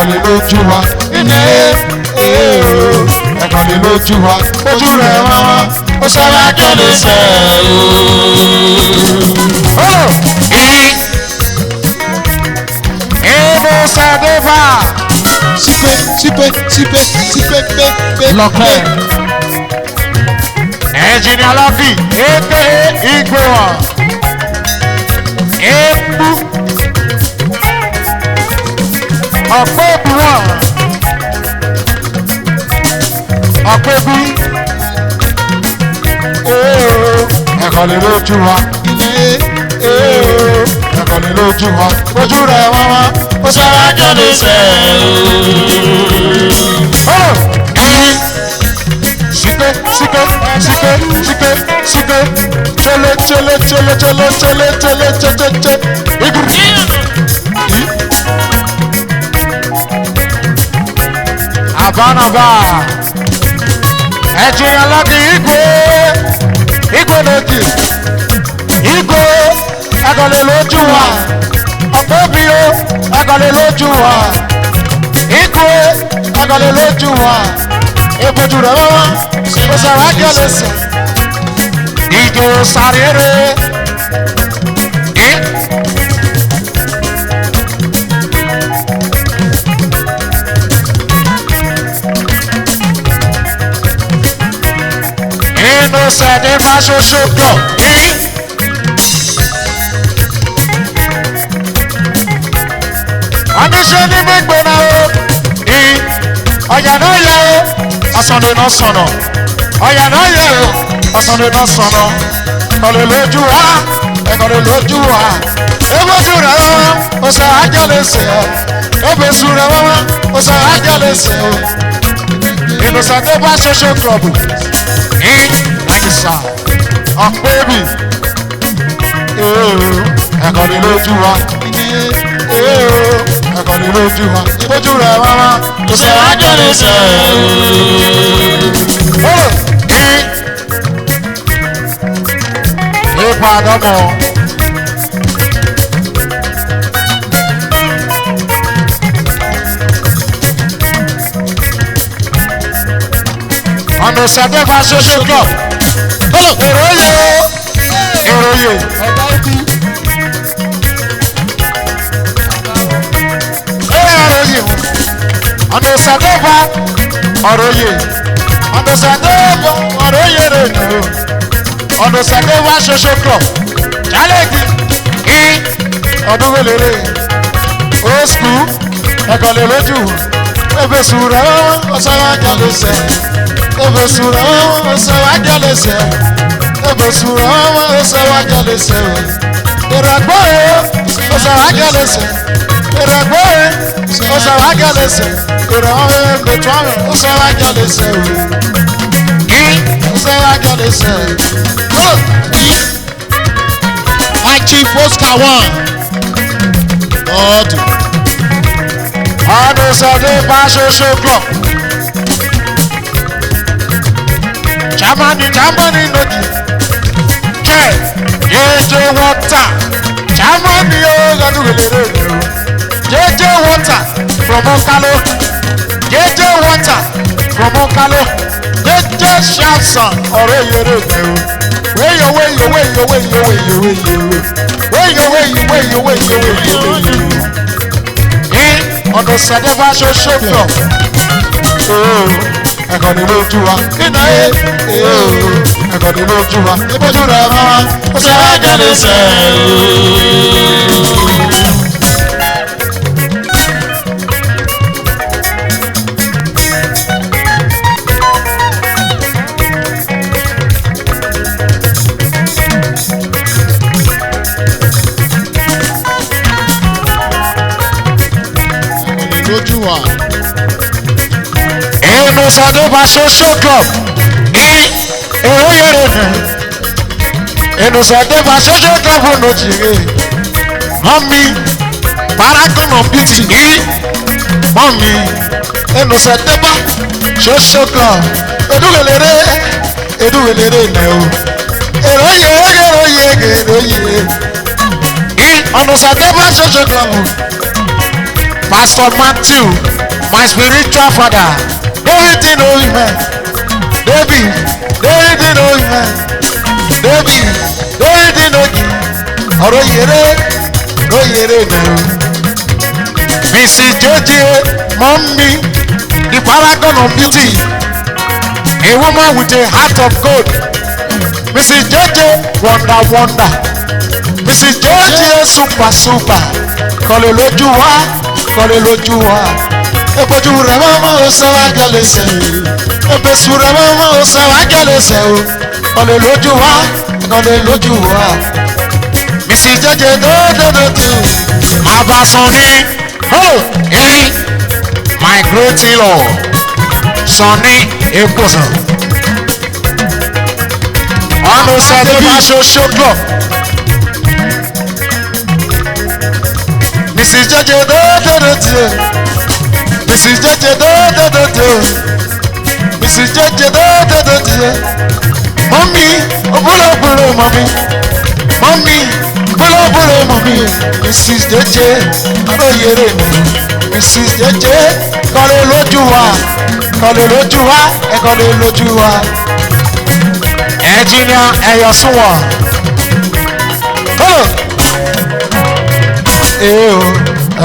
lè lójú wa iná ẹ̀kọ́ lè lójú wa ojú rẹ̀ wá wá ó sára jẹ́lẹ̀ sẹ́ Ebo Sadeva sípé lọ́kọ̀ Engineer Lucky aka Igboa Ebu Ọ̀pẹ́bù wọn Ọ̀pẹ́bù ẹ̀kọ́ lè lójú wa ẹ̀kọ́ lè lójú wa ojú rẹ̀ wá wá ó sára jẹ́lẹ̀ sẹ́ sípé chele Abanaba Engineer Lucky Igwe lójì Igwe ẹ̀kọ́lẹ̀ lójú wa Ọ̀pẹ́bí o ẹ̀kọ́lẹ̀ lójú wa Igwe ẹ̀kọ́lẹ̀ lójú wa Ebojú rẹ̀ wá ó sọ̀rọ̀ ájọ́lẹ̀ sẹ̀ Ìjò sàréré Inú sẹ̀dé máa ṣoṣo pọ̀ Àníṣe ní gbígbé náà o ọ̀yà náà yẹ o ọ̀sánlẹ̀ náà sọ̀nà ọ̀yà náà yẹ o ọ̀sánlẹ̀ náà sọ̀nà ẹ̀kọ́lẹ̀ lójú wa ẹ̀kọ́lẹ̀ lójú wa ebojú rẹ̀ wá ó sọ àjọlẹ̀ sẹ̀ ebojú rẹ̀ wá ó sọ àjọlẹ̀ sẹ̀ Inú sẹ̀dé bá ṣoṣo klọ̀bù Àdìsá Ọ̀pẹ́bì ẹ̀kọ́ ni lójú wa ẹ̀kọ́ ni lójú wa ojú rẹ̀ wá wá kò sẹ́ ájọ́lẹ̀ sẹ́ ipa àdọ́mọ̀ ọ̀nà ìṣàdẹ́fà social club ìròyè ọ̀nà ìṣàdẹ́fà ọ̀rọ̀yè ọ̀nà ìṣàdẹ́fà ọ̀rọ̀yè rẹ̀ ọ̀nà ìṣàdẹ́fà social club challenge ọdún wẹ̀lẹ̀rẹ̀ old school ẹ̀kọ́lẹ̀ lójú ebe sùúrù ọ̀sán jálẹ̀ sẹ́ ebe sùúrù ọ̀sán jálẹ̀ sẹ́ ebe sùúrù ọ̀sán jálẹ̀ sẹ́ ìràgbọ́ ọ̀sán jálẹ̀ sẹ́ ìràgbọ́ ọ̀sán jálẹ̀ sẹ́ ìràwọ̀ mẹ̀tọ́ ọ̀sán jálẹ̀ sẹ́ ọ̀sán jálẹ̀ sẹ́. Chief Oscar one ọdún ọdún sọdún bá ṣoṣo club Germany lòdì jẹ jẹjẹ wọta Germany ó lọdún wẹlẹrẹ jẹjẹ wọta from Okalo jẹjẹ wọta from Okalo jẹjẹ Shamson ọ̀rẹ́ yẹrẹ wẹyọ ọ̀nà sàdẹ́fà ṣoṣo pọ̀ ẹ̀kọ́ ni lójú wa nínú ayé ẹ̀kọ́ ni lójú wa ìbójú rẹ̀ wá wá ó sọ wá jẹ́lẹ̀ lójú wa. Inú sàdébà social club èrò yẹrẹ nù. Inú sàdébà social club nù jìrì. Mọ́mí parakọ̀nà bìtì mọ́mí inú sàdébà social club edúwèlérè nà o. Èrò yẹ ọ̀nà sàdébà social club. Pastor Matthew, my spiritual father. David no amen. David no amen. David no gi. Ọ̀rọ̀ yẹrẹ no. Mrs. JJ, mommy, the paragon of beauty, a woman with a heart of gold. Mrs. JJ, wonder. Mrs. JJ, super. Kọ̀lé lójú wa. Eboju rẹ̀ mama o sáwá jálẹ̀sẹ̀. Ebesu rẹ̀ mama o sáwá jálẹ̀sẹ̀ o. Kọ̀lé lójú wa. Mrs. JJ do. Abasoni, my great in-law, Sonny Eposan. Ọ̀nà sẹ́dẹ̀ máa ṣoṣo club. Mrs. JJ do. Mrs. JJ do. Mrs. JJ do. Mommy, obulo mommy. Mommy, obulo mommy. Mrs. JJ, ọ̀rọ̀ yẹrẹ mi. Mrs. JJ, kọ̀lé lójú wa. Kọ̀lé lójú wa. Engineer Ẹ̀yọ̀súnwọ̀n.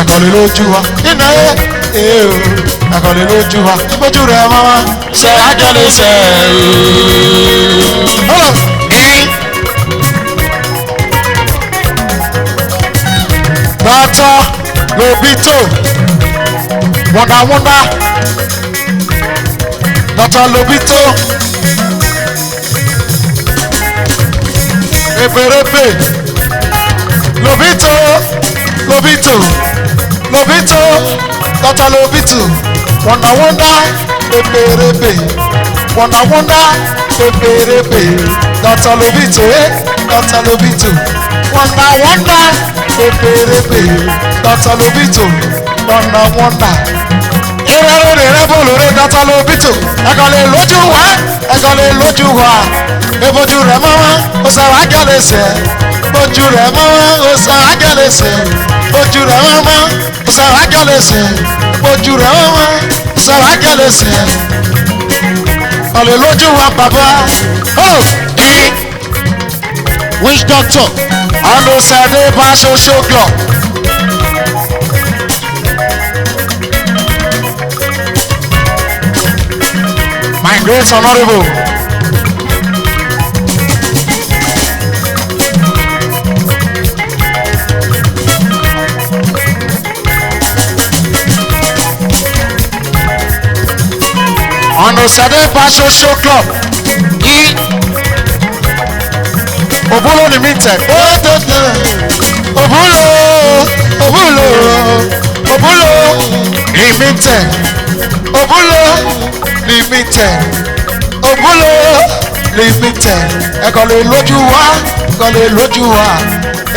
Ẹ̀kọ̀lé lójú wa. Nínú ayé. Ẹ̀kọ̀lé lójú wa. Ìgbójú rẹ̀ mama. Ṣé àjọlẹ̀ ṣe Dr. Lobito, wonder. Dr. Lobito, Eberepe, Lobito, Dr. Lobito. Wonder. Eberepe. Wonder. Eberepe. Dr. Lobito. Dr. Lobito. Wonder. Eberepe. Dr. Lobito. Wonder. Eré bọ́ọ̀lù rẹ̀ Dr. Lobito. Ẹ̀kọ́lé lójú wa. Ebojú rẹ̀ mọ́wọ́, ó sáwá jálẹ̀sẹ̀. Bojú rẹ̀ mọ́wọ́, ó sáwá jálẹ̀sẹ̀. Bojú rẹ̀ mọ́wọ́, ó sáwá jálẹ̀sẹ̀. Bojú rẹ̀ mọ́wọ́, ó sáwá jálẹ̀sẹ̀. Ọ̀lẹ̀ lójú wa bàbá. Which doctor? Ọ̀nà sẹ́dẹ̀ bá ṣoṣo club. My great honourable. Ọ̀nà sẹ́dẹ̀ bá ṣoṣo club. Obulo limited. Obulo Limited. Ẹ̀kọ̀lé lójú wa.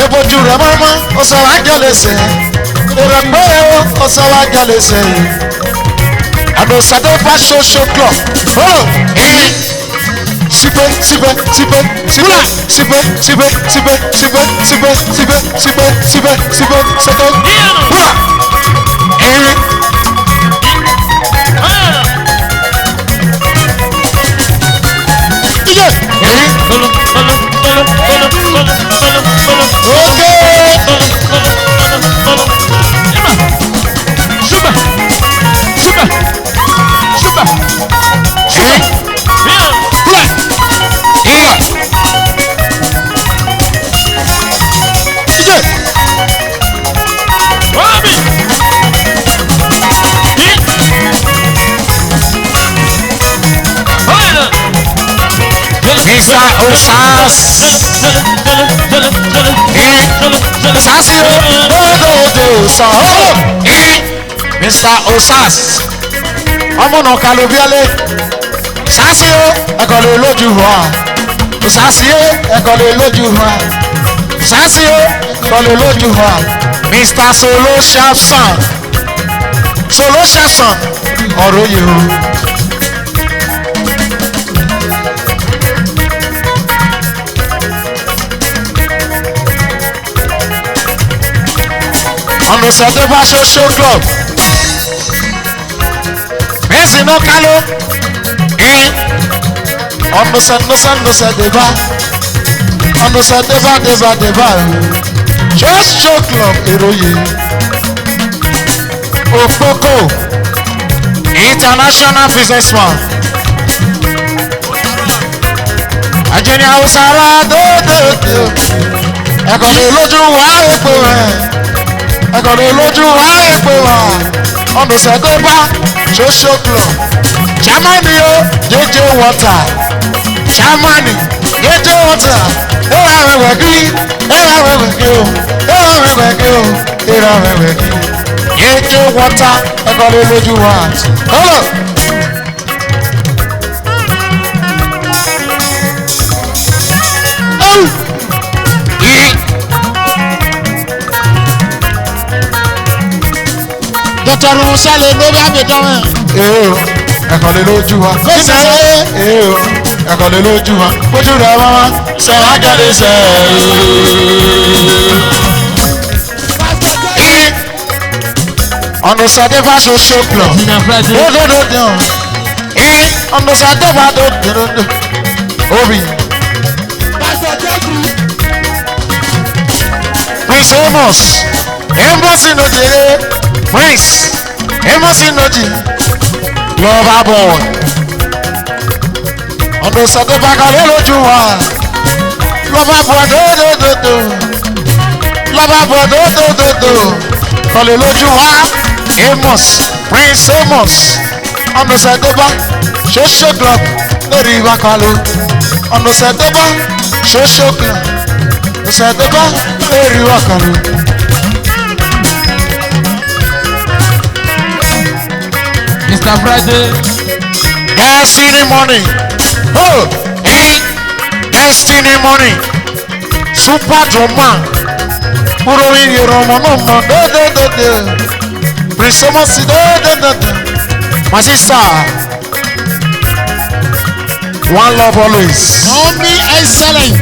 Ebojú rẹ̀ mọ́mọ́, ó sáwá jálẹ̀sẹ̀. Ìrẹ̀pẹ́ ó sáwá jálẹ̀sẹ̀. Àdòsàdé bá ṣoṣo club. Sípẹ́. Erin. Mr. Osas. Sasi Mr. Osas. Ọmọ náà kalu bíálé. Sasi o ẹ̀kọ́lé lójú wa. Sasi o ẹ̀kọ́lé lójú wa. Sasi o ẹ̀kọ́lé lójú wa. Mr. Solo Shafson. Ọ̀rọ̀ yìí o. ọ̀nà sẹ́dẹ́bà social club mẹ́sì náà kálọ́ ọ̀nà sẹ́dẹ́bà ọ̀nà sẹ́dẹ́bà social club èròyè òpópó international businessman ajẹ́ni haúsá wa dódòdó ẹ̀kọ́ ní lójú wa èpò rẹ̀ ẹ̀kọ́ ní lójú wa èpò wa ọ̀nà sẹ́dẹ́bà social club germany o jẹjẹ water germany jẹjẹ water ẹ̀rọ ẹ̀wẹ̀ kí ẹ̀rọ ẹ̀wẹ̀ kí o ẹ̀rọ ẹ̀wẹ̀ kí o ẹ̀rọ ẹ̀wẹ̀ kí jẹjẹ water ẹ̀kọ́ ní lójú wa kọ́lọ̀. dọ́tọ̀rù sálẹ̀ ló bá mi dán ẹ̀. Èé o, ẹ̀kọ́ lé lójú wa. Fẹ́sẹ̀ ẹ̀. Èé o, ẹ̀kọ́ lé lójú wa. Ojú rẹ̀ wá wá. Sọ̀rọ̀ àjọlé sẹ̀. Ọ̀nà sàdébà social club. Dódódódó. Ọ̀nà sàdébà dódódódó. Obi. Prince Amos. Embassy no jere. Prince. Embassy no jere. Lover boy. Ọ̀nà sàdébà kàlẹ́ lójú wa. Lover boy dódódódó. Lover boy dódódódó. Kàlẹ́ lójú wa. Amos. Prince Amos. Ọ̀nà sàdébà social club lórí ìwákàlù. Ọ̀nà sàdébà social club. Ọ̀nà sàdébà lórí ìwákàlù. Mr. Friday. Destiny money. Oh, Destiny money. Super drummer. Kúrò ìyẹ̀rọ̀ ọmọ náà mọ̀ dódódódó. Prince Amos dódódódó. My sister. One love always. Mommy excellent.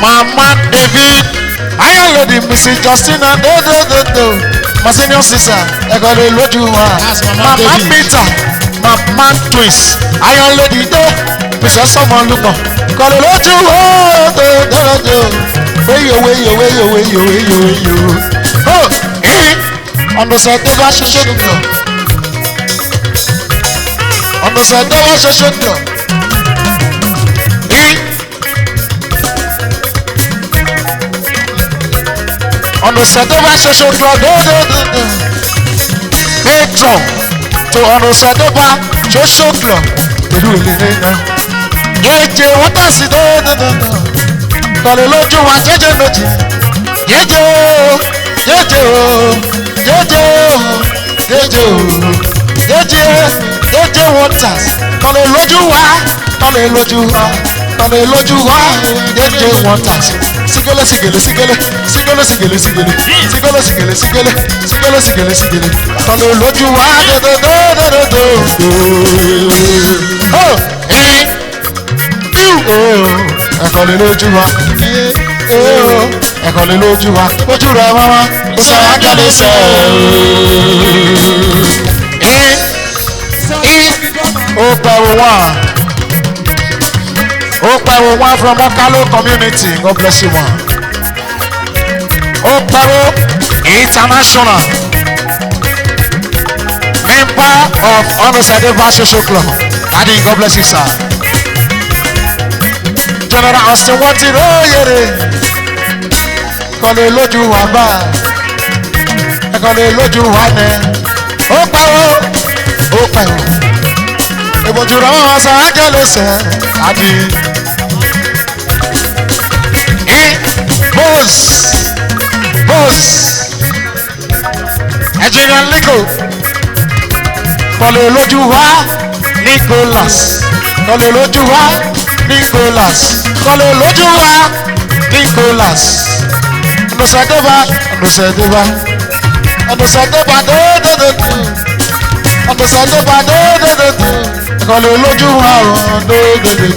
Mama David. Iron lady Mrs. Justina dódódódó. My senior sister. Ẹ̀kọ́ lè lójú wa. That's Mama Mama David. Peter. Mama twins. Iron lady dé. Mr. Sọmọlúpọ̀. Ẹ̀kọ́ lè lójú wa. Dódódódó. Wéyò wéyò wéyò wéyò wéyò wéyò. Oh, ọ̀nà sẹ́dẹ́bà ṣoṣo nìkan. Ọ̀nà sẹ́dẹ́bà ṣoṣo nìkan. Ọ̀nà sẹ́dẹ́bà ṣoṣo nìkan. Dódódódó. Patron to ọ̀nà sẹ́dẹ́bà ṣoṣo nìkan. Pẹ̀lú ìlérí náà. Yéèjì wọ́n tà sí dódódódó. Kọ̀lé lójú wa jẹ́jẹ́ méjì. Jẹ́jẹ́ o, jẹ́jẹ́ o, jẹ́jẹ́ o, jẹ́jẹ́ o, jẹ́jẹ́ waters. Kọ̀lé lójú wa, kọ̀lé lójú wa, kọ̀lé lójú wa, jẹ́jẹ́ waters. Sigele sigele sigele, sigele sigele sigele, sigele sigele sigele, sigele sigele sigele. Kọ̀lé lójú wa, dododododo. Oh, ẹ̀kọ́ lè lójú wa ẹ̀kọ́ lè lójú wa ojú rẹ̀ wá wá ó sọ àjọlé sẹ́ ó pẹ̀wò wá from Okalo community God bless you one ó pẹ̀wò international member of Ọ̀nà Sẹ́dẹ́bà social club Daddy God bless you sir. General Austin wọ́n ti róyèrè kọ́lé lójú wa bá ẹ̀kọ́lé lójú wa nẹ ó pẹ̀wọ́ ìbòjú rẹ̀ wọ́n sọ ájọ́lé sẹ́ àbí bose Nigerian legal kọ́lé lójú wa Nicholas kọ́lé lójú wa Nicholas kọ́lé lójú wa Nicholas ọ̀nà sẹ́dẹ́bà dódódódó ọ̀nà sẹ́dẹ́bà dódódódó kọ́lé lójú wa dódódódó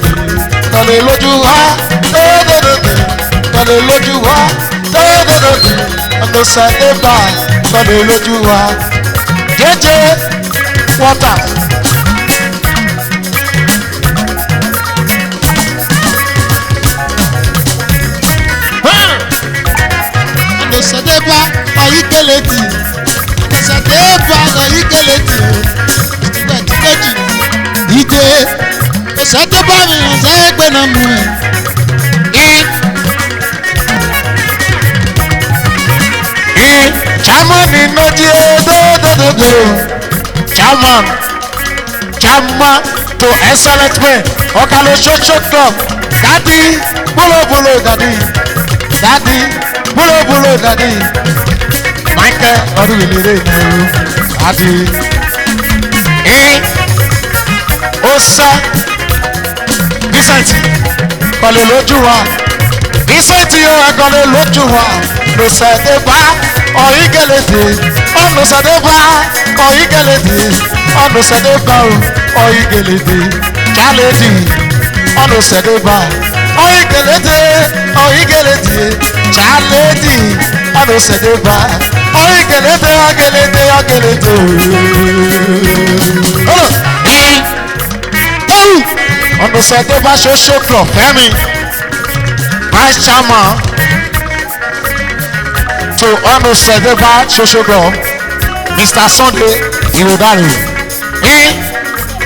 kọ́lé lójú wa dódódódó kọ́lé lójú wa dódódódó ọ̀nà sẹ́dẹ́bà ẹ̀kọ́ lè lójú wa. Jẹ́jẹ́ wọ́tà. Ọ̀nàṣẹ́dẹ́gbà ọ̀yíkẹ́lẹ́tì. Ọ̀nàṣẹ́dẹ́gbà ọ̀yíkẹ́lẹ́tì. Ìtìgbàjì. Ìdè. Ọ̀ṣẹ́dẹ́gbà mi ọ̀ṣẹ́ ẹgbẹ́ náà mú ẹ̀. Chairman in Nigeria, Chairman to excellent men. Okalo Social Club, Daddy, Bulo, Daddy, Bulo, Daddy. Michael, Odubile, Daddy. Osa, Vincent, Kole Lojuwa, Vincent, Kole Lojuwa, no Sadeba. Ọ̀yígẹ̀lẹ̀dẹ̀ ọ̀nùsàdébà ọ̀yígẹ̀lẹ̀dẹ̀ ọ̀nùsàdébà ọ̀yígẹ̀lẹ̀dẹ̀ jálẹ̀dì ọ̀nùsàdébà ọ̀yígẹ̀lẹ̀dẹ̀ ọ̀yígẹ̀lẹ̀dẹ̀ jálẹ̀dì ọ̀nùsàdébà ọ̀yígẹ̀lẹ̀dẹ̀ ọ̀gẹ̀lẹ̀dẹ̀. ọ̀nùsàdébà social club Fẹ́mi vice chairman. To honor Sedeba Social Club, Mr. Sunday Igodalo.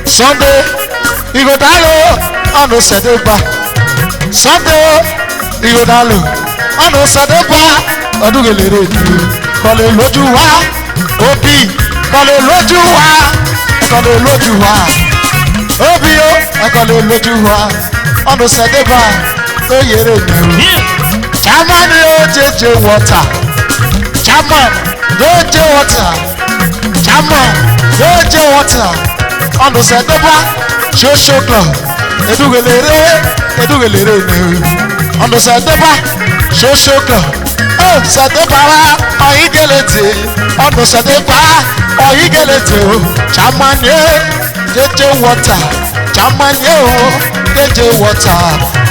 Sunday Igodalo, honor Sedeba. Sunday Igodalo, honor Sedeba. Odugelere, kọ́lé lójú wa. Obi, kọ́lé lójú wa. Kọ́lé lójú wa. Obi o, kọ́lé lójú wa. Honor Sedeba, oyere mi. Jamani o jeje water. Chairman, Doje Water. Chairman, Doje Water. Ọ̀nà Sẹ̀dẹ́bà Social Club. Edugelere ni. Ọ̀nà Sẹ̀dẹ́bà Social Club. Sẹ̀dẹ́bà wa ọ̀yígẹ̀lẹ̀tẹ̀. Ọ̀nà Sẹ̀dẹ́bà ọ̀yígẹ̀lẹ̀tẹ̀ o. Chairman ye Doje Water. Chairman ye o Doje Water.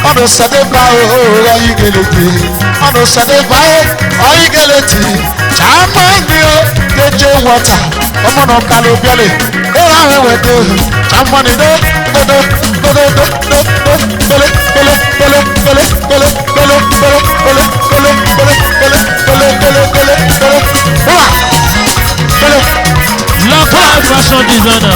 Ọ̀nà Sẹ̀dẹ́bà ọ̀yígẹ̀lẹ̀tẹ̀. Ọ̀nà Sẹ̀dẹ́bà ọ̀yígẹ̀lẹ̀tẹ̀. Chairman ni o Doje Water. Ọmọ náà kálí bíọ́lì. Ó rà wẹ̀wẹ̀ dé. Chairman ni dé. Local fashion designer.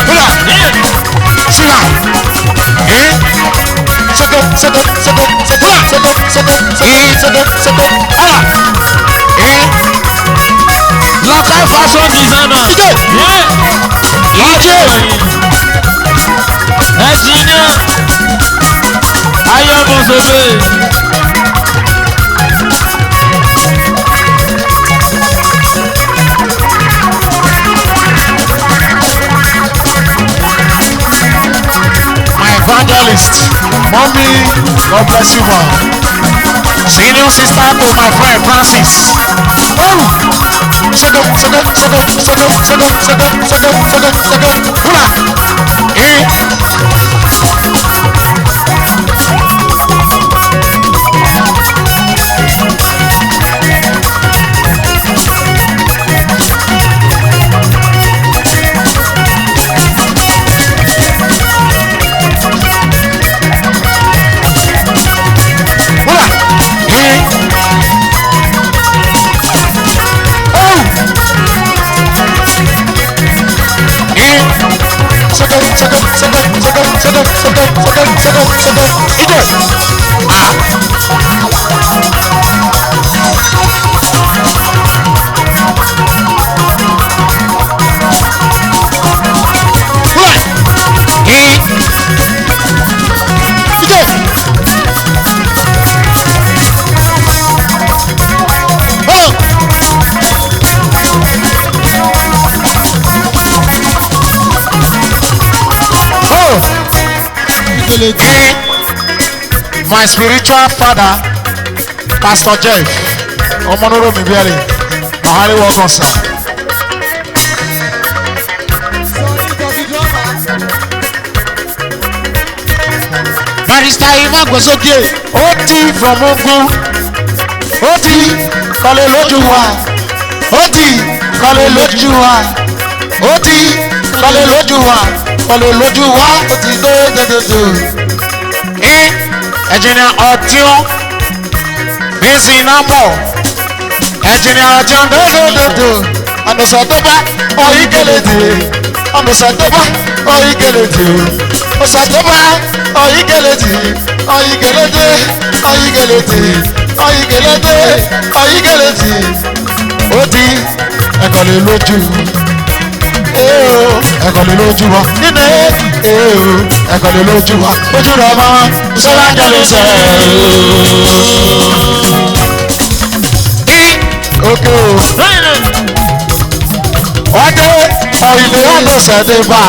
Local fashion designer. Engineer. Ayamosobe. Evangelist, mommy, God bless you, mom. Senior sister to my friend Francis. Oh, second. Hula. My spiritual father, Pastor Jeff, Omonoro Mibiari, Mahari Wagonsa. Barrister Ivan Gwesoke, Oti from Ogun, Oti, Kole Lojuwa, Oti, kọ́lé lójú wa ó ti kọ́lé lójú wa kọ́lé lójú wa ó ti tó dédédé. ẹ̀jìnà ọ̀tíọ́ ní sinapọ̀ ẹ̀jìnà ọ̀tíọ́ dédédé ọ̀nùsọ̀ tó bá ọ̀yí gẹ̀lẹ́dì ọ̀nùsọ̀ tó bá ọ̀yí gẹ̀lẹ́dì ọ̀sọ̀ tó bá ọ̀yí gẹ̀lẹ́dì ọ̀yí gẹ̀lẹ́dì ọ̀yí gẹ̀lẹ́dì ọ̀yí gẹ̀lẹ́dì ọ̀yí gẹ̀lẹ́dì ó ti ẹ̀kọ́lé lójú ẹ̀kọ́lé lójú wa nínú ẹ̀kọ́lé lójú wa ojú rẹ̀ bá wọn sọ́wọ́ àjọlẹ̀ sẹ́ẹ̀. òkè o ọdẹ ọ̀yìnlẹ̀ ọ̀nà sẹ́dẹ̀bà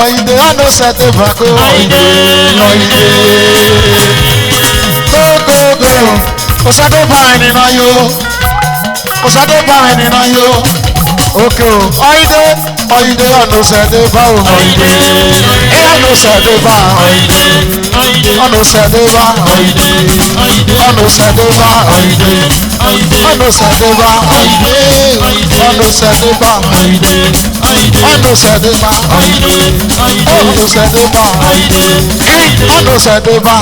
ọ̀yìnlẹ̀ ọ̀nà sẹ́dẹ̀bà kó gógógó ọ̀sẹ̀dẹ̀bà ẹ̀nìnà yó ọ̀sẹ̀dẹ̀bà ẹ̀nìnà yó òkè o ọ̀yìnlẹ̀ ọ̀nà sẹ́dẹ̀bà o ọ̀nà sẹ́dẹ̀bà ọ̀nà sẹ́dẹ̀bà ọ̀nà sẹ́dẹ̀bà ọ̀nà sẹ́dẹ̀bà ọ̀nà sẹ́dẹ̀bà ọ̀nà sẹ́dẹ̀bà ọ̀nà sẹ́dẹ̀bà ọ̀nà sẹ́dẹ̀bà.